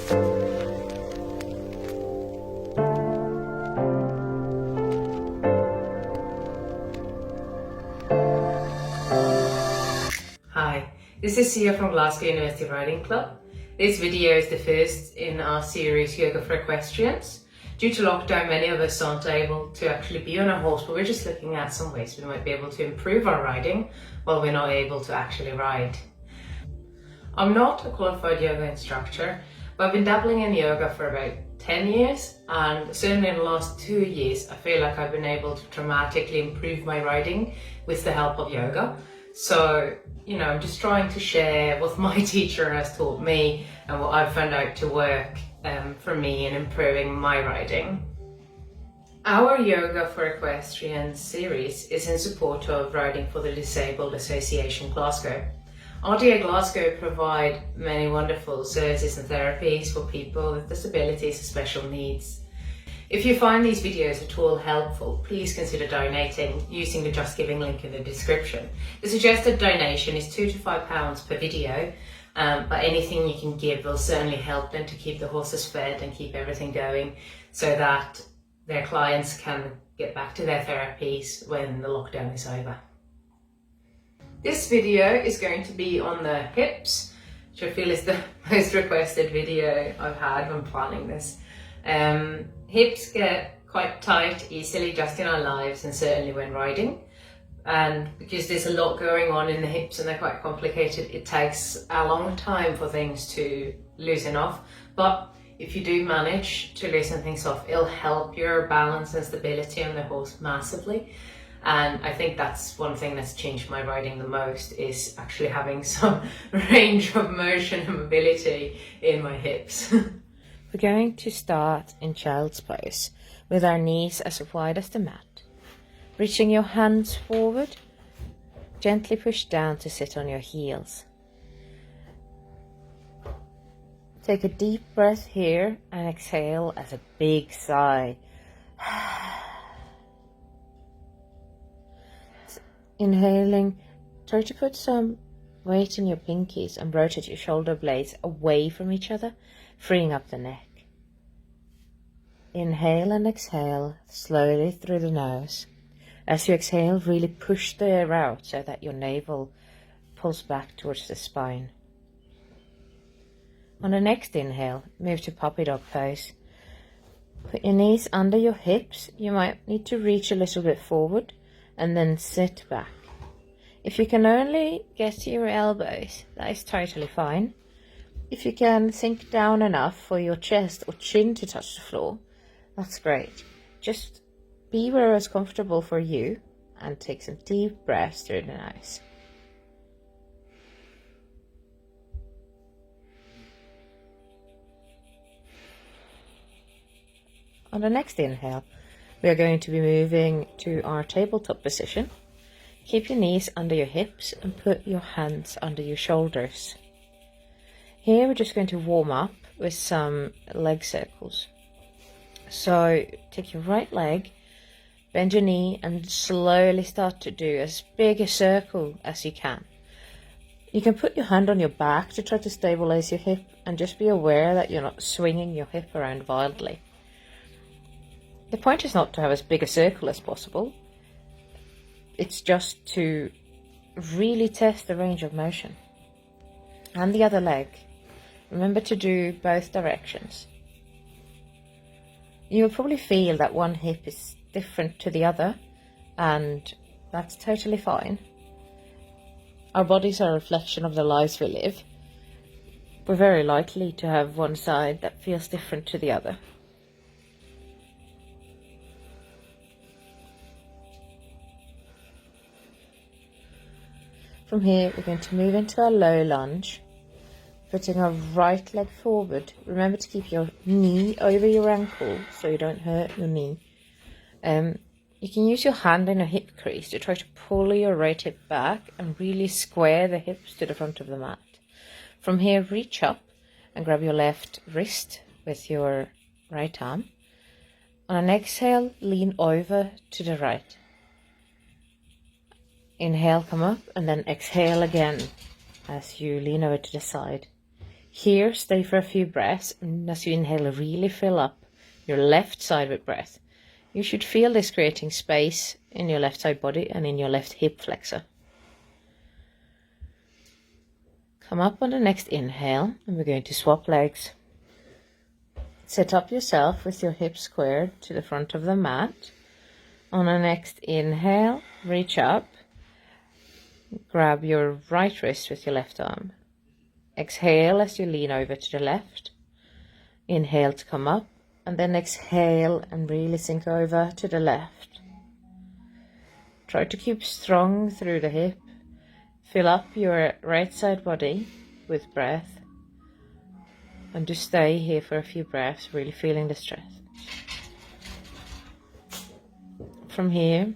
Hi, this is Sia from Glasgow University Riding Club. This video is the first in our series Yoga for Equestrians. Due to lockdown, many of us aren't able to actually be on a horse, but we're just looking at some ways we might be able to improve our riding while we're not able to actually ride. I'm not a qualified yoga instructor, but I've been dabbling in yoga for about 10 years, and certainly in the last 2 years I feel like I've been able to dramatically improve my riding with the help of yoga. So, I'm just trying to share what my teacher has taught me and what I've found out to work for me in improving my riding. Our Yoga for Equestrians series is in support of Riding for the Disabled Association Glasgow. RDA Glasgow provide many wonderful services and therapies for people with disabilities and special needs. If you find these videos at all helpful, please consider donating using the Just Giving link in the description. The suggested donation is £2 to £5 per video, but anything you can give will certainly help them to keep the horses fed and keep everything going so that their clients can get back to their therapies when the lockdown is over. This video is going to be on the hips, which I feel is the most requested video I've had when planning this. Hips get quite tight easily just in our lives and certainly when riding, and because there's a lot going on in the hips and they're quite complicated, it takes a long time for things to loosen off. But if you do manage to loosen things off, it'll help your balance and stability on the horse massively. And I think that's one thing that's changed my riding the most, is actually having some range of motion and mobility in my hips. We're going to start in child's pose with our knees as wide as the mat. Reaching your hands forward, gently push down to sit on your heels. Take a deep breath here and exhale as a big sigh. Inhaling, try to put some weight in your pinkies and rotate your shoulder blades away from each other, freeing up the neck. Inhale and exhale slowly through the nose. As you exhale, really push the air out so that your navel pulls back towards the spine. On the next inhale, move to puppy dog pose. Put your knees under your hips. You might need to reach a little bit forward and then sit back. If you can only get to your elbows, that is totally fine. If you can sink down enough for your chest or chin to touch the floor, that's great. Just be where it's comfortable for you and take some deep breaths through the nose. On the next inhale, we are going to be moving to our tabletop position. Keep your knees under your hips and put your hands under your shoulders. Here we're just going to warm up with some leg circles. So take your right leg, bend your knee and slowly start to do as big a circle as you can. You can put your hand on your back to try to stabilize your hip and just be aware that you're not swinging your hip around wildly. The point is not to have as big a circle as possible. It's just to really test the range of motion. And the other leg. Remember to do both directions. You'll probably feel that one hip is different to the other, and that's totally fine. Our bodies are a reflection of the lives we live. We're very likely to have one side that feels different to the other. From here, we're going to move into a low lunge, putting our right leg forward. Remember to keep your knee over your ankle so you don't hurt your knee. You can use your hand in a hip crease to try to pull your right hip back and really square the hips to the front of the mat. From here, reach up and grab your left wrist with your right arm. On an exhale, lean over to the right. Inhale, come up, and then exhale again as you lean over to the side. Here, stay for a few breaths, and as you inhale, really fill up your left side with breath. You should feel this creating space in your left side body and in your left hip flexor. Come up on the next inhale, and we're going to swap legs. Sit up yourself with your hips squared to the front of the mat. On the next inhale, reach up. Grab your right wrist with your left arm. Exhale as you lean over to the left. Inhale to come up, and then exhale and really sink over to the left. Try to keep strong through the hip. Fill up your right side body with breath. And just stay here for a few breaths, really feeling the stretch. From here,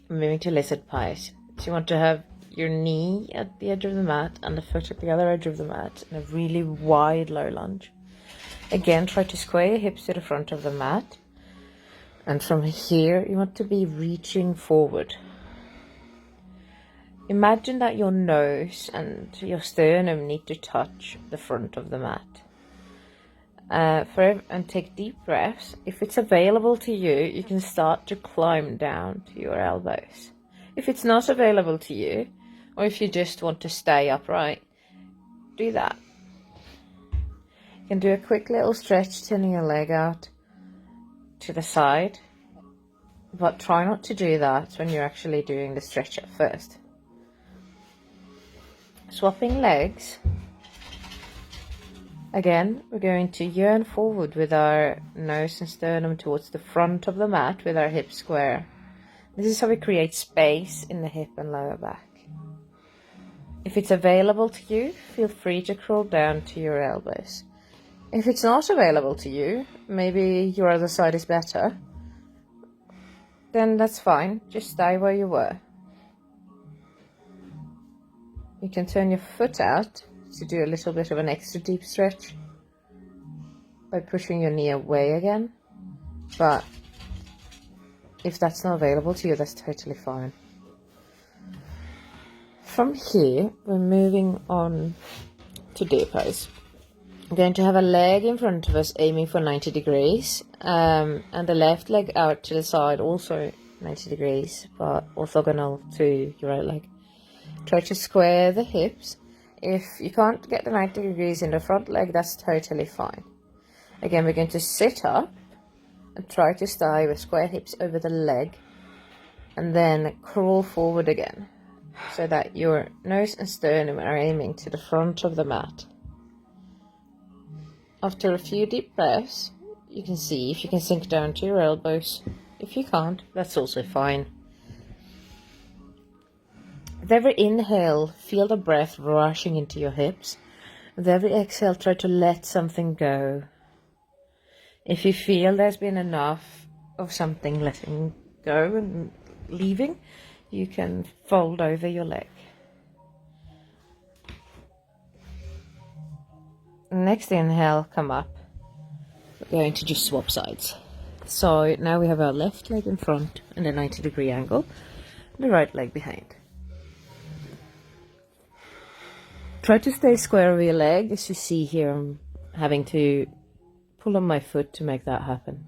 moving to lizard pose. So you want to have your knee at the edge of the mat and the foot at the other edge of the mat in a really wide low lunge. Again, try to square your hips to the front of the mat. And from here, you want to be reaching forward. Imagine that your nose and your sternum need to touch the front of the mat. And take deep breaths. If it's available to you, you can start to climb down to your elbows. If it's not available to you, or if you just want to stay upright, do that. You can do a quick little stretch, turning your leg out to the side, but try not to do that when you're actually doing the stretch at first. Swapping legs. Again, we're going to yearn forward with our nose and sternum towards the front of the mat with our hips square. This is how we create space in the hip and lower back. If it's available to you, feel free to crawl down to your elbows. If it's not available to you, maybe your other side is better, then that's fine. Just stay where you were. You can turn your foot out to do a little bit of an extra deep stretch by pushing your knee away again, but if that's not available to you, that's totally fine. From here, we're moving on to deer pose. I'm going to have a leg in front of us aiming for 90 degrees, and the left leg out to the side, also 90 degrees, but orthogonal to your right leg. Try to square the hips. If you can't get the 90 degrees in the front leg, that's totally fine. Again, we're going to sit up and try to stay with square hips over the leg, and then crawl forward again so that your nose and sternum are aiming to the front of the mat. After a few deep breaths, you can see if you can sink down to your elbows. If you can't, that's also fine. With every inhale, feel the breath rushing into your hips. With every exhale, try to let something go. If you feel there's been enough of something letting go and leaving, you can fold over your leg. Next inhale, come up. We're going to just swap sides. So now we have our left leg in front in a 90-degree angle, and the right leg behind. Try to stay square over your leg. As you see here, I'm having to pull on my foot to make that happen.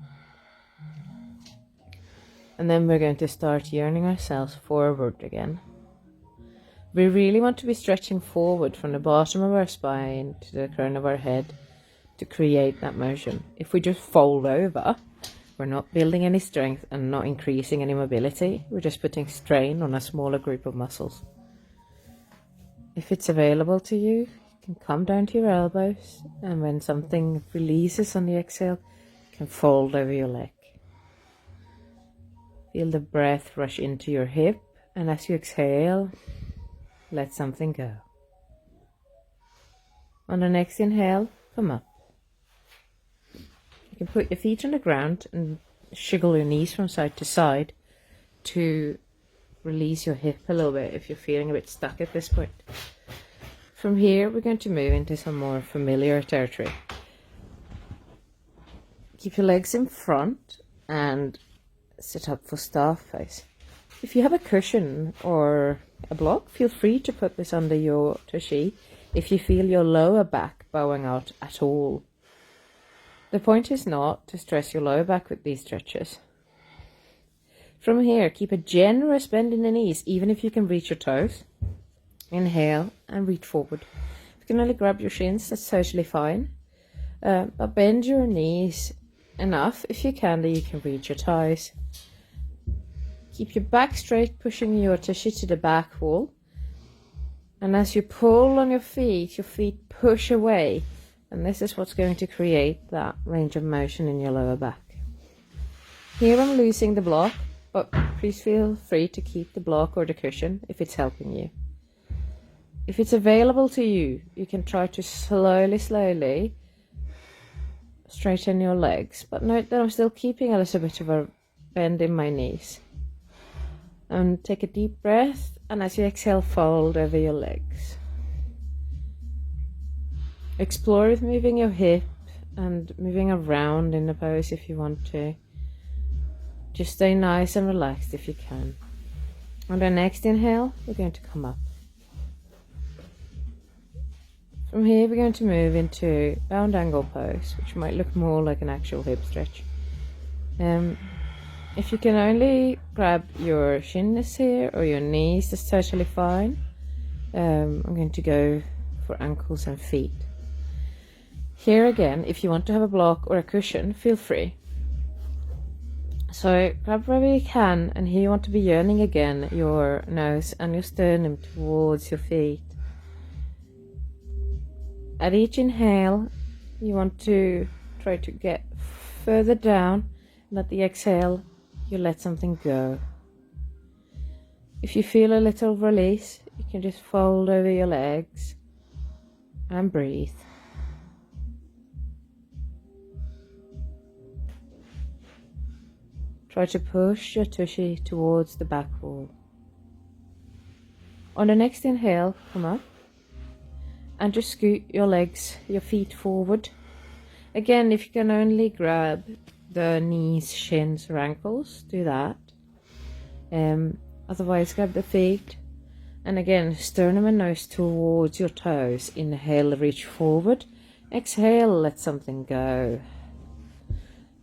And then we're going to start yearning ourselves forward again. We really want to be stretching forward from the bottom of our spine to the crown of our head to create that motion. If we just fold over, we're not building any strength and not increasing any mobility. We're just putting strain on a smaller group of muscles. If it's available to you, you can come down to your elbows, and when something releases on the exhale, you can fold over your leg. Feel the breath rush into your hip, and as you exhale, let something go. On the next inhale, come up. You can put your feet on the ground and shiggle your knees from side to side to release your hip a little bit if you're feeling a bit stuck at this point. From here, we're going to move into some more familiar territory. Keep your legs in front and sit up for staff pose. If you have a cushion or a block, feel free to put this under your tushy if you feel your lower back bowing out at all. The point is not to stress your lower back with these stretches. From here, keep a generous bend in the knees, even if you can reach your toes. Inhale and reach forward. If you can only grab your shins, that's totally fine. But bend your knees enough, if you can, that you can reach your thighs. Keep your back straight, pushing your tissue to the back wall. And as you pull on your feet push away. And this is what's going to create that range of motion in your lower back. Here I'm losing the block, but please feel free to keep the block or the cushion if it's helping you. If it's available to you, you can try to slowly straighten your legs. But note that I'm still keeping a little bit of a bend in my knees. And take a deep breath, and as you exhale, fold over your legs. Explore with moving your hip and moving around in the pose if you want to. Just stay nice and relaxed if you can. On the next inhale, we're going to come up. From here, we're going to move into bound angle pose, which might look more like an actual hip stretch. If you can only grab your shins here or your knees, that's totally fine. I'm going to go for ankles and feet. Here again, if you want to have a block or a cushion, feel free. So grab wherever you can, and here you want to be yearning again your nose and your sternum towards your feet. At each inhale, you want to try to get further down, and at the exhale, you let something go. If you feel a little release, you can just fold over your legs and breathe. Try to push your tushy towards the back wall. On the next inhale, come up and just scoot your legs, your feet forward. Again, if you can only grab the knees, shins or ankles, do that. Otherwise, grab the feet. And again, sternum and nose towards your toes. Inhale, reach forward. Exhale, let something go.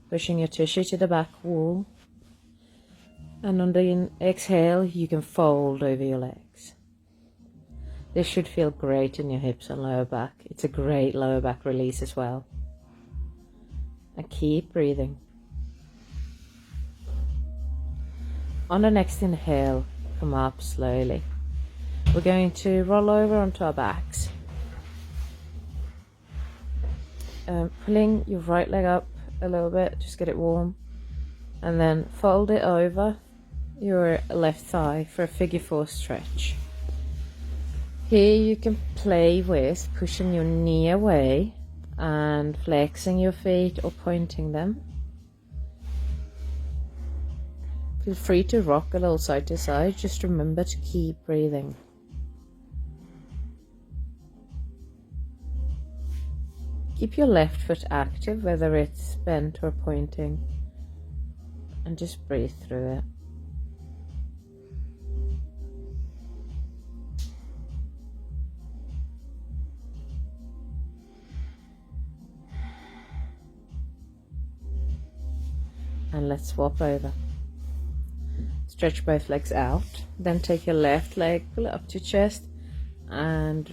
Pushing your tissue to the back wall. And on the exhale, you can fold over your legs. This should feel great in your hips and lower back. It's a great lower back release as well. And keep breathing. On the next inhale, come up slowly. We're going to roll over onto our backs. Pulling your right leg up a little bit, just get it warm. And then fold it over your left thigh for a figure 4 stretch. Here you can play with pushing your knee away and flexing your feet or pointing them. Feel free to rock a little side to side, just remember to keep breathing. Keep your left foot active, whether it's bent or pointing, and just breathe through it. And let's swap over. Stretch both legs out, then take your left leg, pull it up to your chest and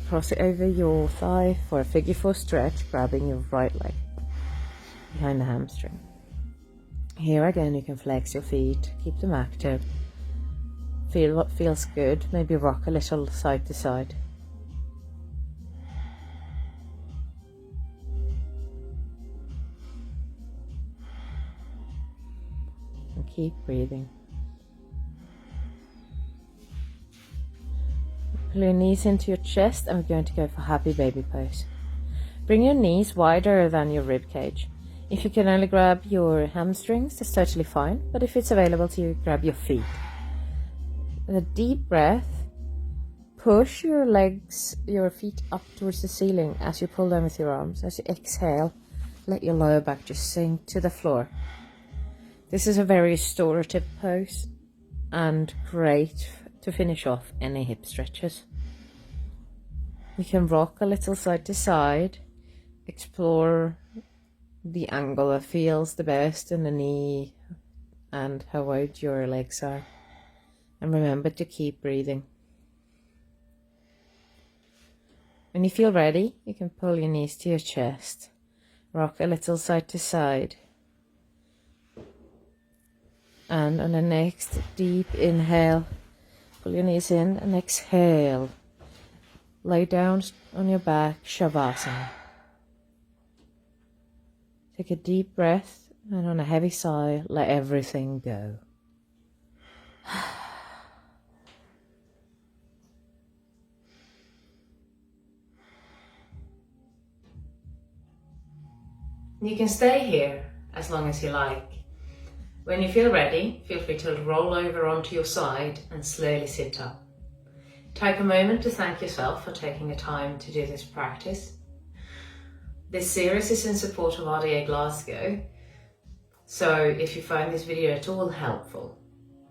cross it over your thigh for a figure 4 stretch, grabbing your right leg behind the hamstring. Here again, you can flex your feet, keep them active, feel what feels good, maybe rock a little side to side. And keep breathing. Pull your knees into your chest, and we're going to go for happy baby pose. Bring your knees wider than your rib cage. If you can only grab your hamstrings, that's totally fine, but if it's available to you, grab your feet. With a deep breath, push your legs, your feet up towards the ceiling as you pull them with your arms. As you exhale, let your lower back just sink to the floor. This is a very restorative pose and great to finish off any hip stretches. You can rock a little side to side, explore the angle that feels the best in the knee and how wide your legs are. And remember to keep breathing. When you feel ready, you can pull your knees to your chest, rock a little side to side. And on the next deep inhale, pull your knees in and exhale. Lie down on your back, Shavasana. Take a deep breath and on a heavy sigh, let everything go. You can stay here as long as you like. When you feel ready, feel free to roll over onto your side and slowly sit up. Take a moment to thank yourself for taking the time to do this practice. This series is in support of RDA Glasgow, so if you find this video at all helpful,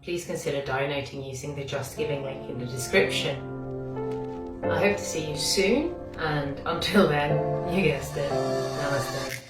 please consider donating using the Just Giving link in the description. I hope to see you soon, and until then, you guessed it, namaste.